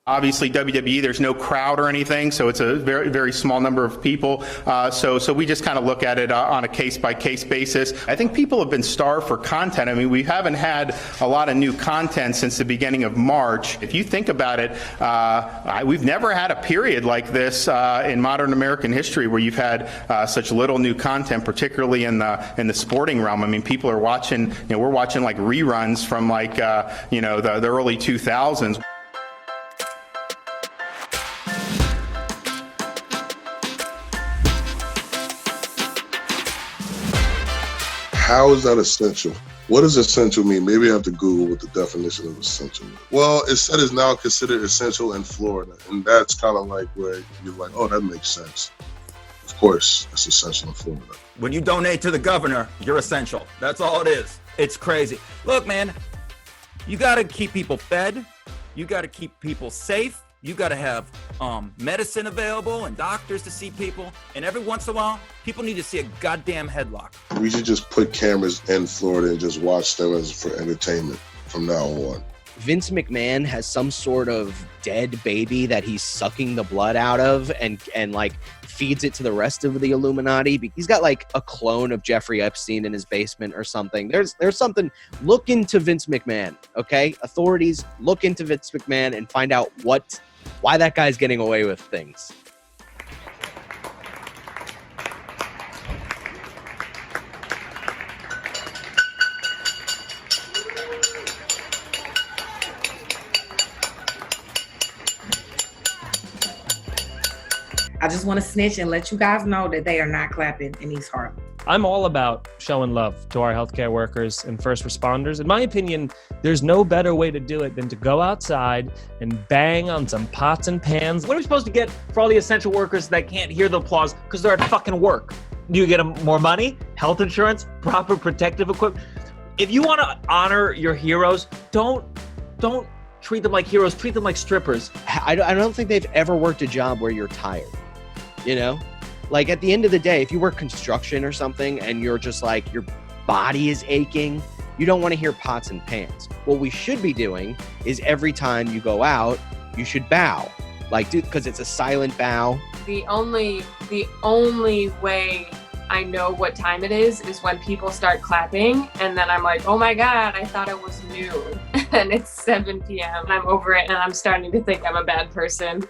Obviously, WWE, there's no crowd or anything, so it's a very, very small number of people. So we just kind of look at it on a case-by-case basis. I think people have been starved for content. I mean, we haven't had a lot of new content since the beginning of March. If you think about it, we've never had a period like this in modern American history where you've had such little new content, particularly in the sporting realm. I mean, people are watching, we're watching like reruns from like, the early 2000s. How is that essential? What does essential mean? Maybe I have to Google what the definition of essential is. Well, it said it's now considered essential in Florida. And that's kind of like where you're like, oh, that makes sense. Of course, it's essential in Florida. When you donate to the governor, you're essential. That's all it is. It's crazy. Look, man, you got to keep people fed. You got to keep people safe. You got to have medicine available and doctors to see people. And every once in a while, people need to see a goddamn headlock. We should just put cameras in Florida and just watch them as for entertainment from now on. Vince McMahon has some sort of dead baby that he's sucking the blood out of and like feeds it to the rest of the Illuminati. He's got like a clone of Jeffrey Epstein in his basement or something. There's something. Look into Vince McMahon, okay? Authorities, look into Vince McMahon and find out why that guy's getting away with things. I just want to snitch and let you guys know that they are not clapping in East Harlem. I'm all about showing love to our healthcare workers and first responders. In my opinion, there's no better way to do it than to go outside and bang on some pots and pans. What are we supposed to get for all the essential workers that can't hear the applause because they're at fucking work? Do you get them more money, health insurance, proper protective equipment? If you want to honor your heroes, don't treat them like heroes, treat them like strippers. I don't think they've ever worked a job where you're tired, Like at the end of the day, if you work construction or something and you're just like, your body is aching, you don't want to hear pots and pans. What we should be doing is every time you go out, you should bow. Like, dude, because it's a silent bow. The only way I know what time it is when people start clapping, and then I'm like, oh my God, I thought it was noon and it's 7 p.m. I'm over it and I'm starting to think I'm a bad person.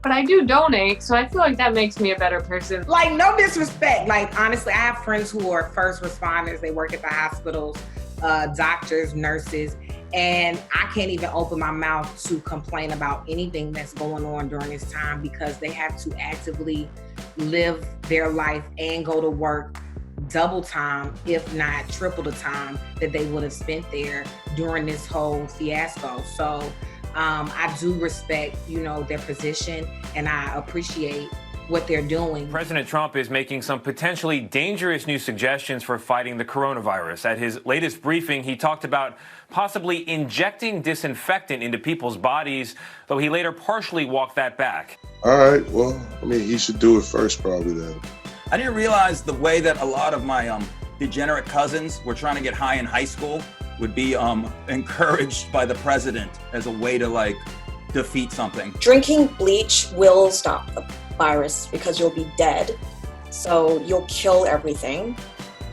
But I do donate, so I feel like that makes me a better person. Like, no disrespect. Like, honestly, I have friends who are first responders. They work at the hospitals, doctors, nurses, and I can't even open my mouth to complain about anything that's going on during this time because they have to actively live their life and go to work double time, if not triple the time that they would have spent there during this whole fiasco. So I do respect, their position, and I appreciate what they're doing. President Trump is making some potentially dangerous new suggestions for fighting the coronavirus. At his latest briefing, he talked about possibly injecting disinfectant into people's bodies, though he later partially walked that back. All right, well, he should do it first probably then. I didn't realize the way that a lot of my degenerate cousins were trying to get high in high school would be encouraged by the president as a way to defeat something. Drinking bleach will stop the virus because you'll be dead. So you'll kill everything.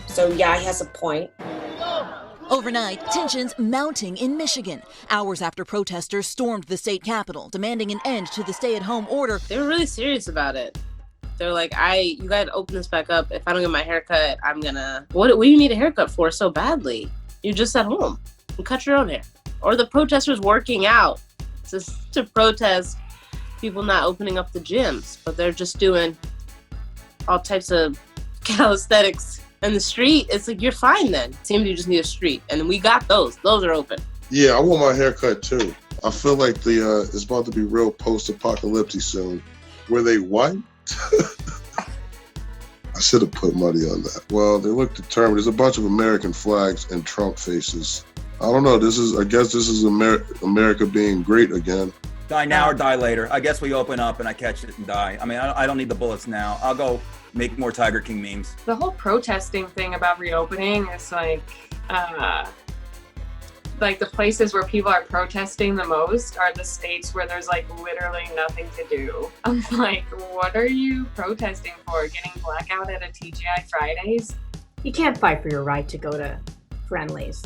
So yeah, he has a point. Overnight, tensions mounting in Michigan. Hours after protesters stormed the state capitol, demanding an end to the stay-at-home order. They were really serious about it. They're like, you gotta open this back up. If I don't get my haircut, I'm gonna... What do you need a haircut for so badly? You're just at home and cut your own hair. Or the protesters working out just to protest people not opening up the gyms, but they're just doing all types of calisthenics in the street. It's like, you're fine then. It seems you just need a street. And we got those. Those are open. Yeah, I want my haircut too. I feel like it's about to be real post-apocalyptic soon. Were they white? I should have put money on that. Well, they look determined. There's a bunch of American flags and Trump faces. I don't know. I guess this is America being great again. Die now or die later. I guess we open up and I catch it and die. I don't need the bullets now. I'll go make more Tiger King memes. The whole protesting thing about reopening is like, Like the places where people are protesting the most are the states where there's like literally nothing to do. I'm like, what are you protesting for? Getting blackout at a TGI Fridays? You can't fight for your right to go to friendlies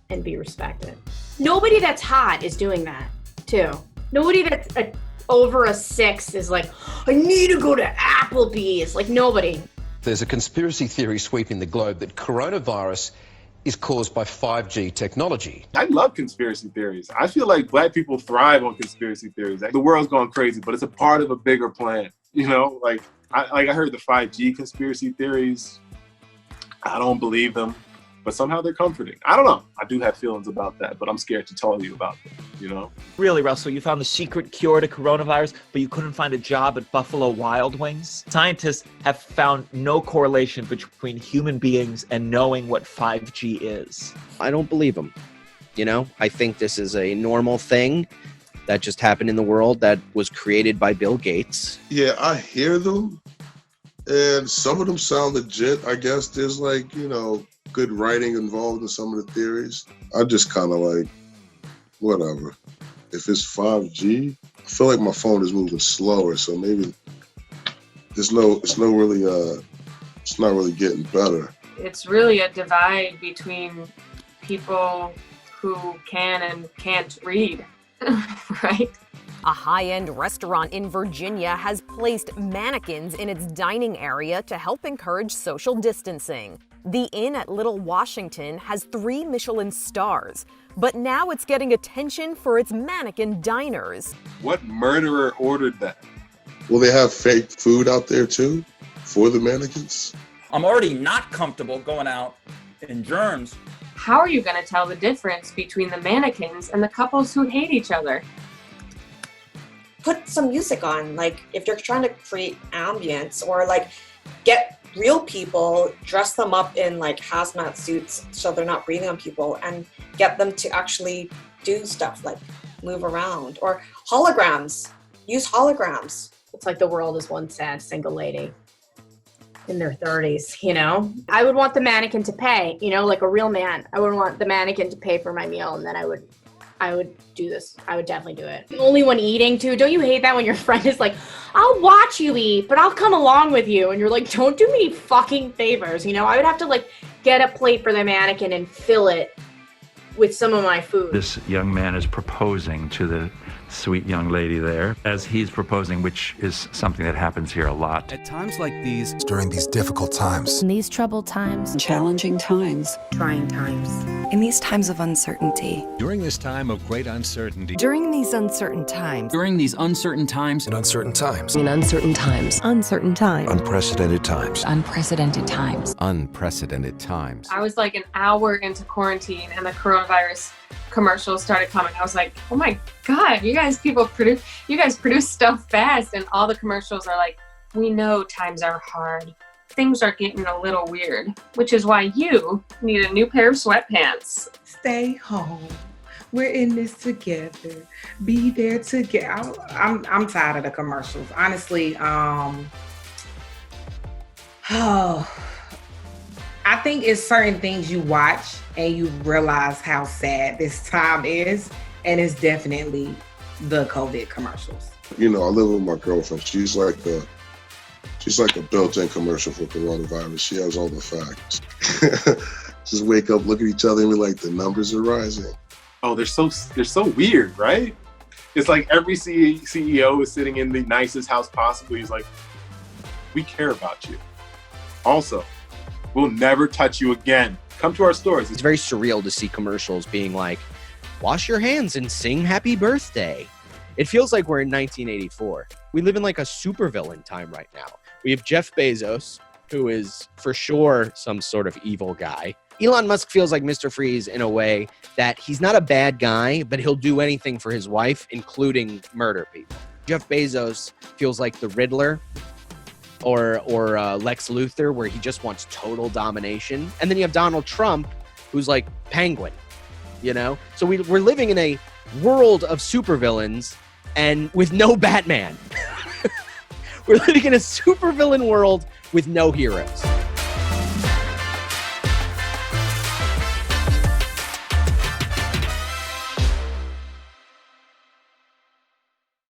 and be respected. Nobody that's hot is doing that, too. Nobody that's over a 6 is like, I need to go to Applebee's. Like, nobody. There's a conspiracy theory sweeping the globe that coronavirus is caused by 5G technology. I love conspiracy theories. I feel like Black people thrive on conspiracy theories. The world's going crazy, but it's a part of a bigger plan. You know, like I heard the 5G conspiracy theories. I don't believe them, but somehow they're comforting. I don't know. I do have feelings about that, but I'm scared to tell you about them, you know? Really, Russell, you found the secret cure to coronavirus, but you couldn't find a job at Buffalo Wild Wings? Scientists have found no correlation between human beings and knowing what 5G is. I don't believe them. You know, I think this is a normal thing that just happened in the world that was created by Bill Gates. Yeah, I hear them, and some of them sound legit. I guess there's like, you know, good writing involved in some of the theories. I just kind of like, whatever. If it's 5G, I feel like my phone is moving slower, so maybe it's not really getting better. It's really a divide between people who can and can't read, right? A high-end restaurant in Virginia has placed mannequins in its dining area to help encourage social distancing. The Inn at Little Washington has 3 Michelin stars, but now it's getting attention for its mannequin diners. What murderer ordered that? Will they have fake food out there too for the mannequins? I'm already not comfortable going out in germs. How are you going to tell the difference between the mannequins and the couples who hate each other? Put some music on, like if you're trying to create ambience, or like get real people, dress them up in like hazmat suits so they're not breathing on people, and get them to actually do stuff like move around, or holograms. Use holograms. It's like the world is one sad single lady in their 30s, you know? I would want the mannequin to pay, you know, like a real man. I would want the mannequin to pay for my meal, and then I would do this. I would definitely do it. The only one eating too. Don't you hate that when your friend is like, I'll watch you eat, but I'll come along with you. And you're like, don't do me fucking favors. You know, I would have to like get a plate for the mannequin and fill it with some of my food. This young man is proposing to the sweet young lady there as he's proposing, which is something that happens here a lot. At times like these, during these difficult times, in these troubled times, challenging times, trying times, in these times of uncertainty, during this time of great uncertainty, during these uncertain times, during these uncertain times, in uncertain times, in uncertain times, uncertain times, unprecedented times, unprecedented times, unprecedented times. I was like an hour into quarantine and the coronavirus commercials started coming. I was like, oh my God, you guys produce stuff fast. And all the commercials are like, we know times are hard. Things are getting a little weird, which is why you need a new pair of sweatpants. Stay home. We're in this together. Be there together. I'm tired of the commercials. Honestly, I think it's certain things you watch and you realize how sad this time is, and it's definitely the COVID commercials. You know, I live with my girlfriend. She's like a built-in commercial for coronavirus. She has all the facts. Just wake up, look at each other, and be like, the numbers are rising. Oh, they're so weird, right? It's like every CEO is sitting in the nicest house possible. He's like, we care about you. Also, we'll never touch you again. Come to our stores. It's very surreal to see commercials being like, wash your hands and sing happy birthday. It feels like we're in 1984. We live in like a supervillain time right now. We have Jeff Bezos, who is for sure some sort of evil guy. Elon Musk feels like Mr. Freeze in a way that he's not a bad guy, but he'll do anything for his wife, including murder people. Jeff Bezos feels like the Riddler or Lex Luthor, where he just wants total domination. And then you have Donald Trump, who's like Penguin, you know? So we're living in a world of supervillains and with no Batman. We're living in a supervillain world with no heroes.